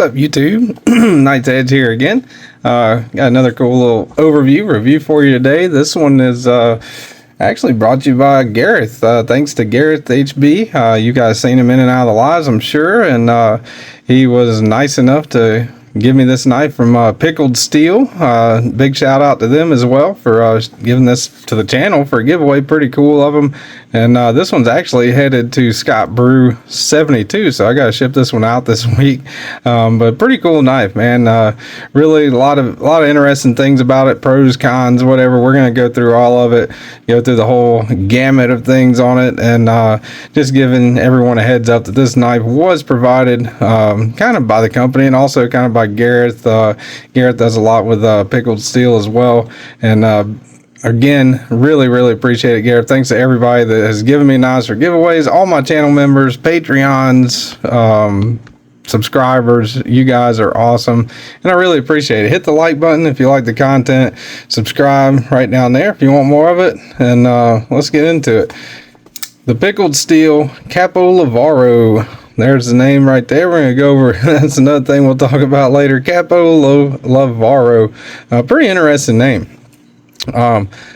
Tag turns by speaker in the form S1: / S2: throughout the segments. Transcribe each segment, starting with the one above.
S1: up, YouTube? Knight's Edge here again. Got another cool little review for you today. This one is actually brought to you by Gareth. Thanks to Gareth HB. You guys seen him in and out of the lives, I'm sure, and he was nice enough to give me this knife from Pickled Steel. Big shout out to them as well for giving this to the channel for a giveaway. Pretty cool of them. And this one's actually headed to Scott Brew 72, so I gotta ship this one out this week. But pretty cool knife, man. Really a lot of interesting things about it, pros, cons, whatever. We're gonna go through all of it, go through the whole gamut of things on it, and just giving everyone a heads up that this knife was provided kind of by the company and also kind of by Gareth. Gareth does a lot with Pickled Steel as well, and again, really appreciate it, Gareth. Thanks to everybody that has given me knives for giveaways, all my channel members, Patreons, subscribers. You guys are awesome, and I really appreciate it. Hit the like button if you like the content, subscribe right down there if you want more of it, and let's get into it. The Pickled Steel Capolavoro. There's the name right there. We're going to go over, that's another thing we'll talk about later. Capolavoro. Pretty interesting name.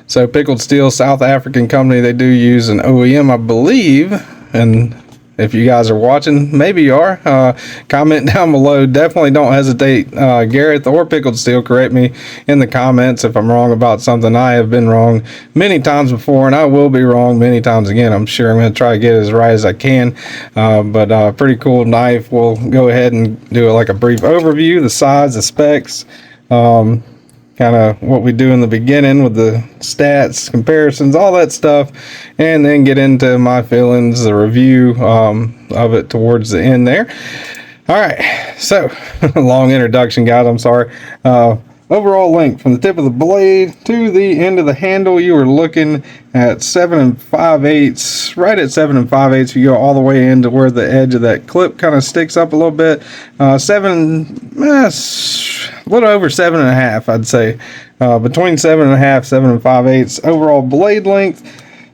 S1: So Pickled Steel, South African company. They do use an OEM, I believe, and if you guys are watching, maybe you are, comment down below. Definitely don't hesitate. Gareth or Pickled Steel, correct me in the comments if I'm wrong about something. I have been wrong many times before, and I will be wrong many times again. I'm sure I'm going to try to get it as right as I can. But pretty cool knife. We'll go ahead and do like a brief overview, the size, the specs, kind of what we do in the beginning with the stats, comparisons, all that stuff, and then get into my feelings, the review of it towards the end there. All right, so long introduction, guys. I'm sorry. Overall length from the tip of the blade to the end of the handle, you are looking at 7 5/8, right at 7 5/8. If you go all the way into where the edge of that clip kind of sticks up a little bit, a little over 7.5, I'd say, between 7.5, 7 5/8. Overall blade length,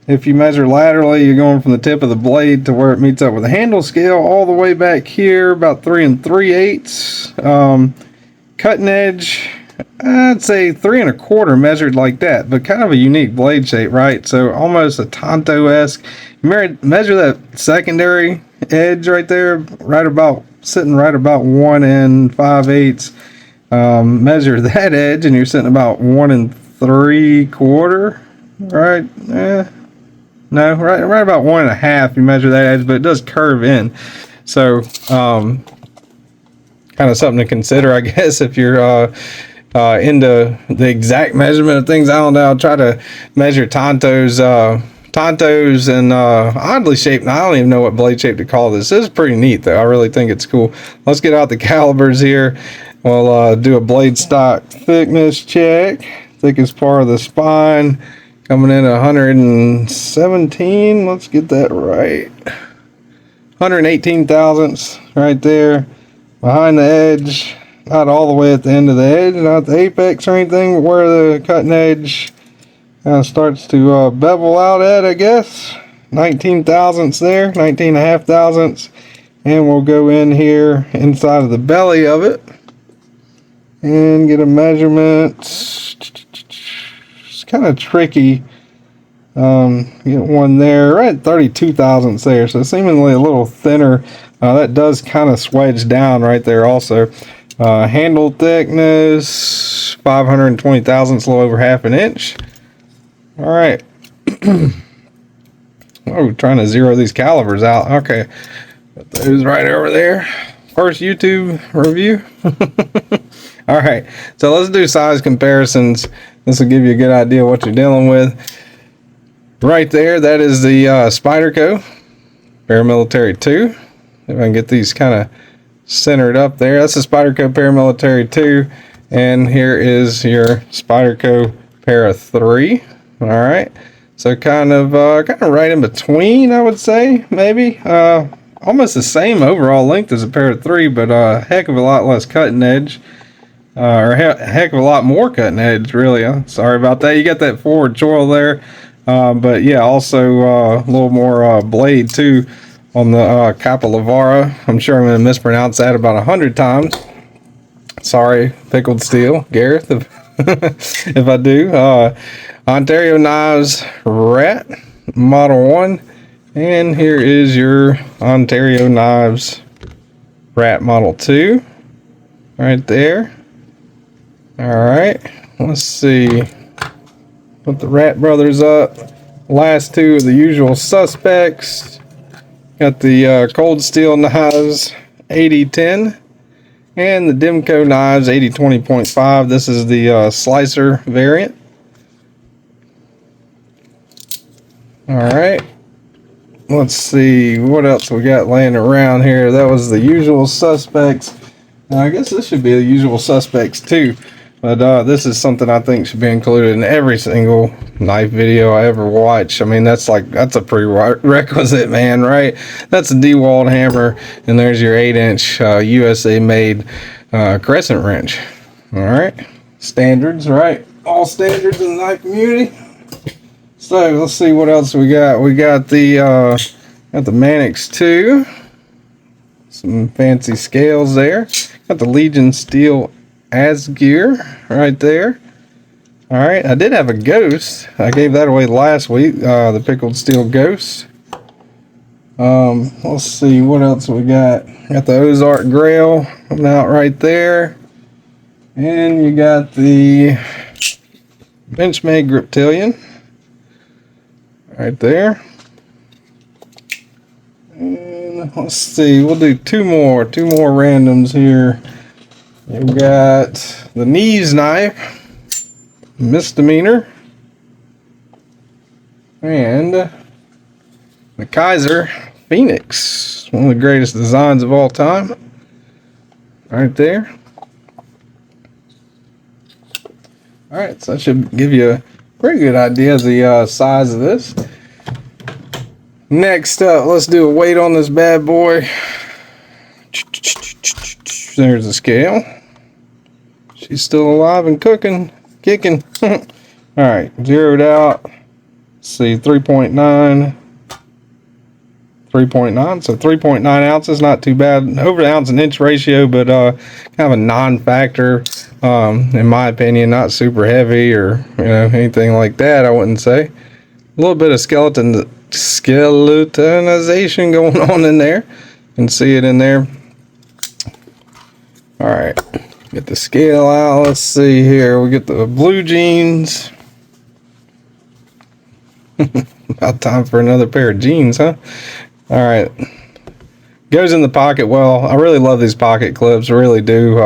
S1: if you measure laterally, you're going from the tip of the blade to where it meets up with the handle scale all the way back here, about 3 3/8. Cutting edge, I'd say 3 1/4 measured like that, but kind of a unique blade shape, right? So almost a Tonto-esque. Measure that secondary edge right there, sitting right about 1 5/8. Measure that edge, and you're sitting about 1 3/4, right? No, right about 1 1/2. You measure that edge, but it does curve in. So kind of something to consider, I guess, if you're into the exact measurement of things. I don't know. I'll try to measure Tontos and oddly shaped. I don't even know what blade shape to call this. This is pretty neat, though. I really think it's cool. Let's get out the calibers here. We'll do a blade stock thickness check. Thickest part of the spine coming in at 117. Let's get that right. 118 thousandths right there. Behind the edge, not all the way at the end of the edge, not the apex or anything, but where the cutting edge kind of starts to bevel out at, I guess. 19 thousandths there, 19.5 thousandths. And we'll go in here inside of the belly of it and get a measurement. It's kind of tricky. Get one there, right at 32 thousandths there, so seemingly a little thinner. That does kind of swedge down right there also. Handle thickness, 520 thousandths, a little over 1/2 inch. All right. Oh, trying to zero these calibers out. Okay, put those right over there. First YouTube review. All right, so let's do size comparisons. This will give you a good idea of what you're dealing with. Right there, that is the Spyderco Paramilitary 2. If I can get these kind of centered up there. That's the Spyderco Paramilitary 2, and here is your Spyderco Para 3. All right, so kind of right in between, I would say, maybe. Almost the same overall length as a Para 3, but a heck of a lot less cutting edge. Or a heck of a lot more cutting edge, really. Sorry about that. You got that forward choil there. But yeah, also a little more blade too on the Capolavoro. I'm sure I'm going to mispronounce that about 100 times. Sorry, Pickled Steel, Gareth, if I do. Ontario Knives Rat Model 1. And here is your Ontario Knives Rat Model 2. Right there. Alright, let's see. Put the Rat Brothers up. Last two of the usual suspects. Got the Cold Steel Knives 8010 and the Demco Knives 8020.5. This is the slicer variant. Alright, let's see what else we got laying around here. That was the usual suspects. I guess this should be the usual suspects too. But this is something I think should be included in every single knife video I ever watch. I mean, that's a prerequisite, man, right? That's a dewalled hammer, and there's your 8-inch USA made crescent wrench. All right, standards, right? All standards in the knife community. So let's see what else we got. We got the Mannix 2. Some fancy scales there. Got the Legion Steel Asgear right there. Alright, I did have a Ghost. I gave that away last week, the Pickled Steel Ghost. Let's see what else we got. Got the Ozark Grail coming out right there. And you got the Benchmade Griptilian right there. And let's see, we'll do two more randoms here. We've got the Knives knife, misdemeanor, and the Kizer Phoenix, one of the greatest designs of all time, right there. All right, so that should give you a pretty good idea of the size of this. Next up, let's do a weight on this bad boy. There's the scale. She's still alive and kicking. All right, zeroed out. Let's see, 3.9. So 3.9 ounces, not too bad. Over the ounce and inch ratio, but kind of a non-factor, in my opinion. Not super heavy or anything like that, I wouldn't say. A little bit of skeletonization going on in there. You can see it in there. All right, get the scale out. Let's see here. We get the blue jeans. About time for another pair of jeans, huh? All right. Goes in the pocket well. I really love these pocket clips. I really do.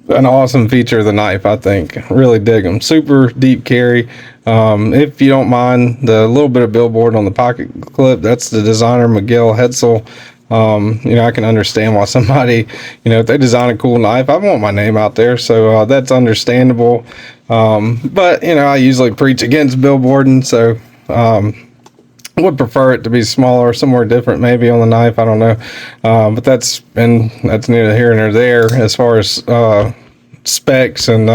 S1: An awesome feature of the knife, I think. Really dig them. Super deep carry. If you don't mind the little bit of billboard on the pocket clip, that's the designer Miguel Hetzel. I can understand why somebody, if they design a cool knife, I want my name out there, so that's understandable. But I usually preach against billboarding, so would prefer it to be smaller, somewhere different maybe on the knife. I don't know, but that's neither here nor there as far as specs and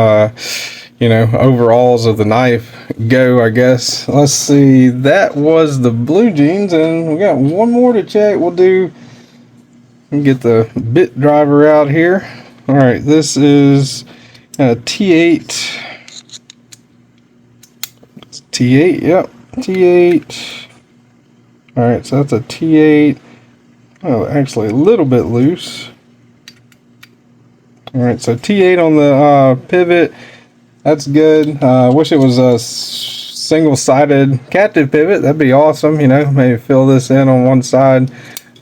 S1: overalls of the knife go, I guess. Let's see, that was the blue jeans, and we got one more to check. We'll get the bit driver out here. All right, this is a T8. It's T8, yep, T8. All right, so that's a T8. Oh, actually a little bit loose. All right, so T8 on the pivot. That's good. I wish it was a single-sided captive pivot. That'd be awesome. Maybe fill this in on one side.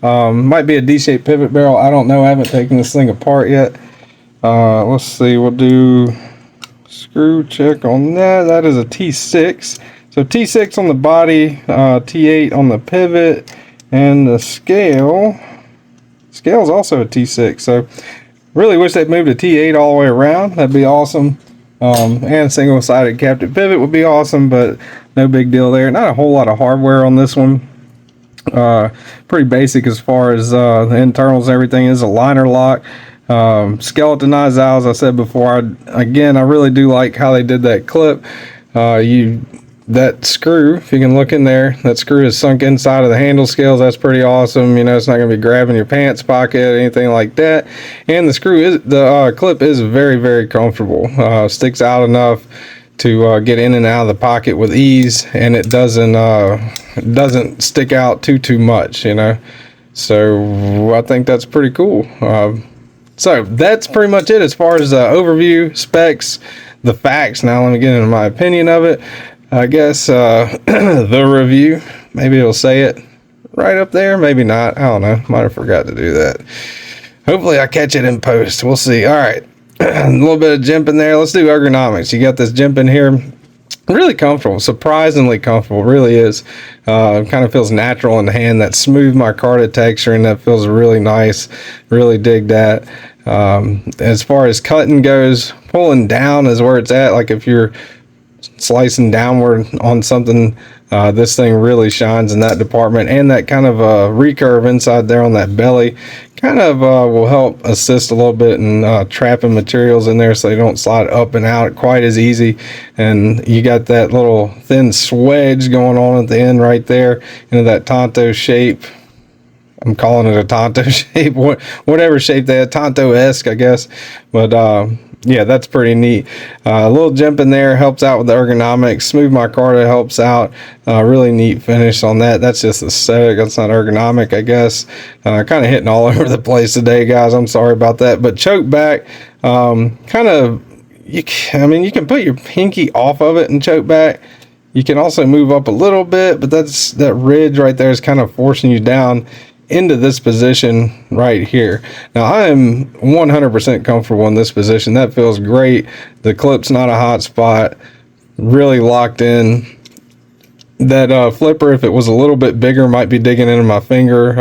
S1: Might be a D-shaped pivot barrel. I don't know. I haven't taken this thing apart yet. Let's see. We'll do screw check on that. That is a T6. So T6 on the body, T8 on the pivot, and the scale. Scale is also a T6. So really wish they'd moved a T8 all the way around. That'd be awesome. And single-sided captive pivot would be awesome, but no big deal there. Not a whole lot of hardware on this one. Pretty basic as far as the internals and everything. Is a liner lock. Skeletonized out, as I said before. I really do like how they did that clip. You that screw, if you can look in there, that screw is sunk inside of the handle scales. That's pretty awesome. You know, it's not going to be grabbing your pants pocket, anything like that. And the screw is, the clip is very, very comfortable. Sticks out enough to get in and out of the pocket with ease, and it doesn't stick out too much, you know. So I think that's pretty cool. So that's pretty much it as far as overview, specs, the facts. Now let me get into my opinion of it. I guess the review, maybe it'll say it right up there, maybe not. I don't know. Might have forgot to do that. Hopefully I catch it in post. We'll see. All right. A little bit of jimping there. Let's do ergonomics. You got this jimping here. Really comfortable, surprisingly comfortable, really is. Kind of feels natural in the hand. That smooth micarta texture, and that feels really nice. Really dig that. As far as cutting goes, pulling down is where it's at. Like if you're slicing downward on something, this thing really shines in that department. And that kind of recurve inside there on that belly kind of will help assist a little bit in trapping materials in there so they don't slide up and out quite as easy. And you got that little thin swedge going on at the end right there into that Tonto shape. I'm calling it a Tonto shape, whatever shape they had, Tonto-esque, I guess. But yeah, that's pretty neat. A little jump in there helps out with the ergonomics. Smooth micarta helps out. Really neat finish on that. That's just aesthetic. That's not ergonomic, I guess. Kind of hitting all over the place today, guys. I'm sorry about that. But choke back, kind of, I mean, you can put your pinky off of it and choke back. You can also move up a little bit, but that ridge right there is kind of forcing you down into this position right here. Now I am 100% comfortable in this position. That feels great. The clip's not a hot spot, really locked in. That flipper, if it was a little bit bigger, might be digging into my finger,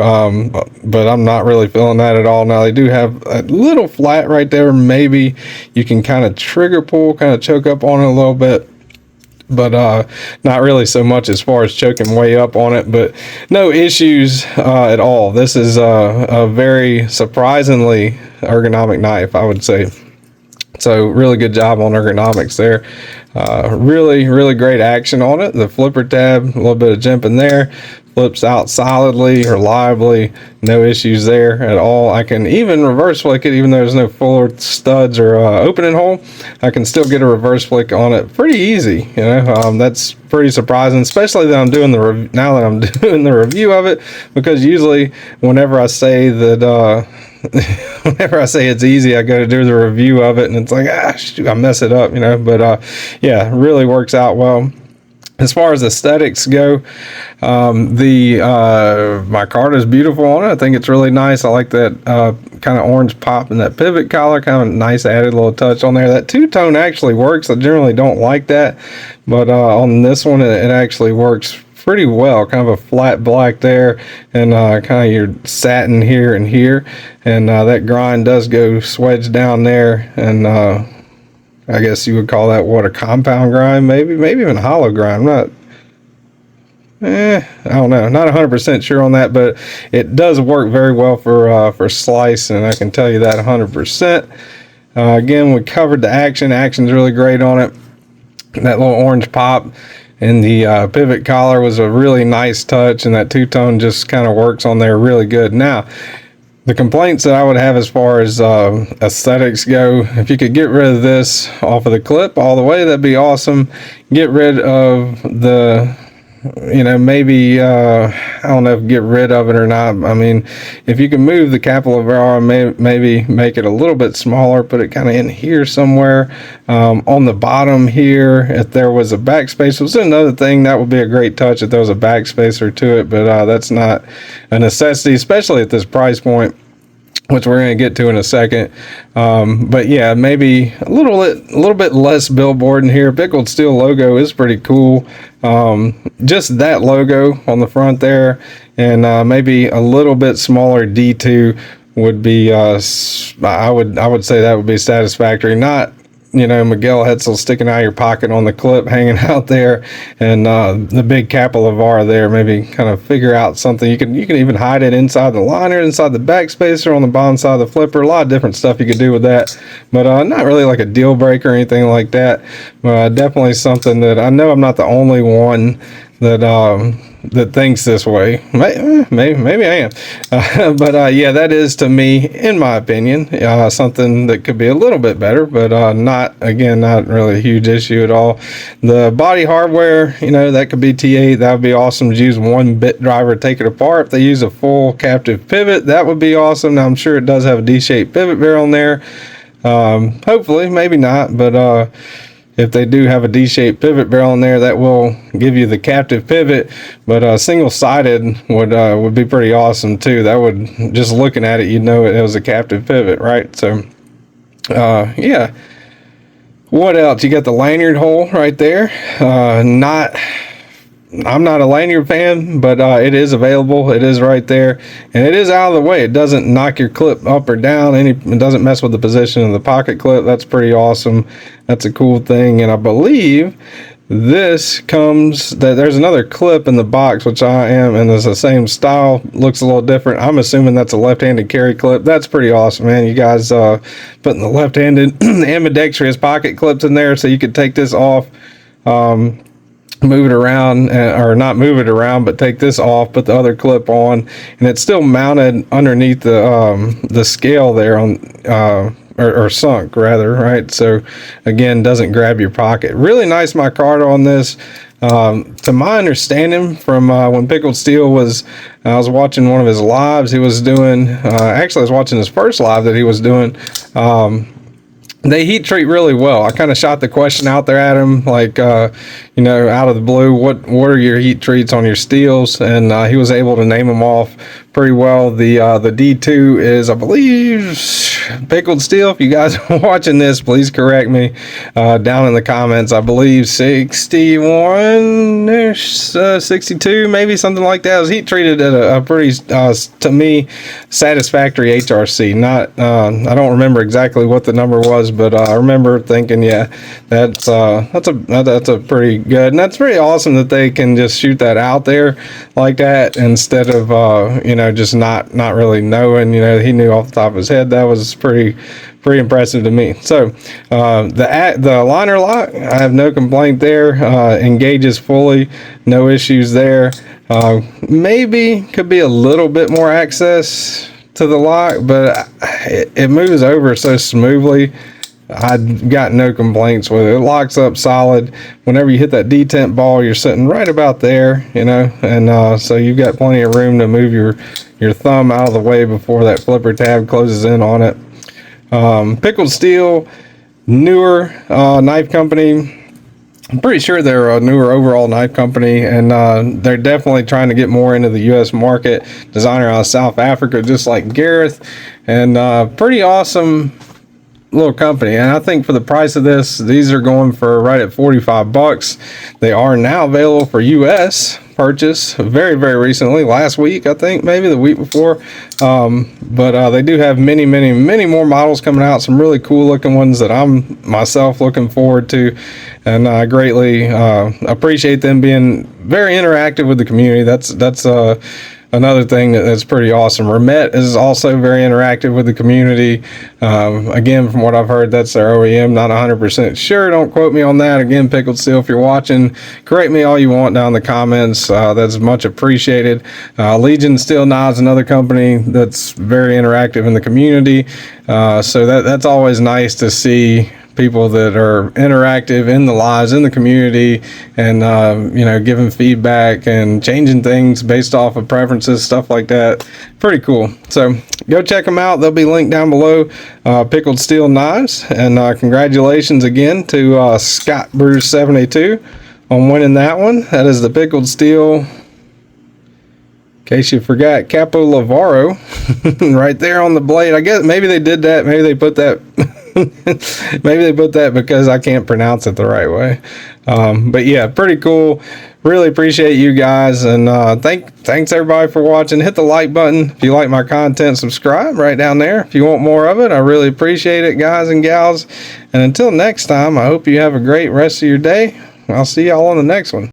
S1: but I'm not really feeling that at all. Now they do have a little flat right there. Maybe you can kind of trigger pull, kind of choke up on it a little bit, but not really so much as far as choking way up on it. But no issues at all. This is a very surprisingly ergonomic knife, I would say. So really good job on ergonomics there. Really great action on it. The flipper tab, a little bit of jimping there, flips out solidly, reliably, no issues there at all. I can even reverse flick it, even though there's no full studs or opening hole. I can still get a reverse flick on it pretty easy. You know, that's pretty surprising, especially that I'm doing now that I'm doing the review of it, because usually whenever I say that whenever I say it's easy, I go to do the review of it and it's like, shoot, I mess it up, you know. But yeah, really works out well. As far as aesthetics go, the micarta is beautiful on it. I think it's really nice. I like that kind of orange pop and that pivot collar, kind of nice added little touch on there. That two-tone actually works. I generally don't like that, but on this one it actually works pretty well. Kind of a flat black there, and kind of your satin here and here, and that grind does go swedged down there, and I guess you would call that a compound grind, maybe even a hollow grind. I don't know, not 100% sure on that, but it does work very well for slice, and I can tell you that 100%. Again, we covered the action. Action's really great on it. That little orange pop and the pivot collar was a really nice touch, and that two-tone just kind of works on there really good. Now, the complaints that I would have as far as aesthetics go, if you could get rid of this off of the clip all the way, that'd be awesome. Get rid of the, you know, maybe, I don't know if get rid of it or not. I mean, if you can move the Capolavoro, maybe make it a little bit smaller, put it kind of in here somewhere. On the bottom here, if there was a backspace, was another thing, that would be a great touch if there was a backspacer to it, but that's not a necessity, especially at this price point, which we're going to get to in a second. But yeah, maybe a little bit less billboard in here. Pickled steel logo is pretty cool. Just that logo on the front there, and maybe a little bit smaller D2 would be I would say that would be satisfactory. Not you know, Miguel Hetzel sticking out of your pocket on the clip, hanging out there, and the big Capolavoro there. Maybe kind of figure out something. You can even hide it inside the liner, inside the backspacer, on the bottom side of the flipper. A lot of different stuff you could do with that, but not really like a deal breaker or anything like that. Definitely something that I know I'm not the only one that that thinks this way. Maybe I am, but yeah, that is, to me, in my opinion, something that could be a little bit better, but not really a huge issue at all. The body hardware, you know, that could be T8. That would be awesome to use one bit driver to take it apart. If they use a full captive pivot, that would be awesome. Now, I'm sure it does have a D-shaped pivot barrel in there. Hopefully, maybe not, but if they do have a D-shaped pivot barrel in there, that will give you the captive pivot, but single-sided would be pretty awesome too. That would, just looking at it, you'd know it was a captive pivot, right? So yeah. What else? You got the lanyard hole right there. I'm not a lanyard fan, but it is available. It is right there, and it is out of the way. It doesn't knock your clip up or down. It doesn't mess with the position of the pocket clip. That's pretty awesome. That's a cool thing. And I believe this comes, that there's another clip in the box, which and it's the same style, looks a little different. I'm assuming that's a left-handed carry clip. That's pretty awesome, man. You guys putting the left-handed ambidextrous pocket clips in there, so you could take this off, move it around, or not move it around, but take this off, put the other clip on, and it's still mounted underneath the scale there on or sunk rather, right? So again, doesn't grab your pocket. Really nice micarta on this. To my understanding, from when Pickled Steel I was watching one of his lives he was doing, actually I was watching his first live that he was doing. They heat treat really well. I kind of shot the question out there at him, like, you know, out of the blue, what are your heat treats on your steels? And he was able to name them off pretty well. The D2 is, I believe, Pickled Steel. If you guys are watching this, please correct me down in the comments. I believe 61-ish, 62, maybe something like that. It was heat treated at a pretty, to me, satisfactory HRC. Not, I don't remember exactly what the number was, but I remember thinking, yeah, that's a pretty good, and that's pretty awesome that they can just shoot that out there like that instead of you know, just not really knowing. You know, he knew off the top of his head. That was pretty impressive to me. So the liner lock, I have no complaint there. Engages fully, no issues there. Maybe could be a little bit more access to the lock, but it moves over so smoothly. I've got no complaints with it. It locks up solid. Whenever you hit that detent ball, you're sitting right about there, you know, and so you've got plenty of room to move your thumb out of the way before that flipper tab closes in on it. Pickled Steel, newer knife company. I'm pretty sure they're a newer overall knife company, and they're definitely trying to get more into the U.S. market. Designer out of South Africa, just like Gareth, and pretty awesome little company. And I think for the price of this, these are going for right at $45. They are now available for US purchase very recently, last week, I think, maybe the week before. But they do have many more models coming out, some really cool looking ones that I'm myself looking forward to, and I greatly appreciate them being very interactive with the community. That's another thing that's pretty awesome. Remet is also very interactive with the community. Again, from what I've heard, that's their OEM. Not 100% sure. Don't quote me on that. Again, Pickled Steel, if you're watching, correct me all you want down in the comments. That's much appreciated. Legion Steel Knives, another company that's very interactive in the community. So that's always nice to see people that are interactive in the lives, in the community, and you know, giving feedback and changing things based off of preferences, stuff like that. Pretty cool. So go check them out. They'll be linked down below. Pickled Steel Knives, and congratulations again to Scott Bruce 72 on winning that one. That is the Pickled Steel, in case you forgot, Capolavoro right there on the blade. I guess maybe they did that, maybe they put that Maybe they put that because I can't pronounce it the right way. But yeah, pretty cool. Really appreciate you guys, and thanks everybody for watching. Hit the like button if you like my content. Subscribe right down there if you want more of it. I really appreciate it, guys and gals. And until next time, I hope you have a great rest of your day. I'll see y'all on the next one.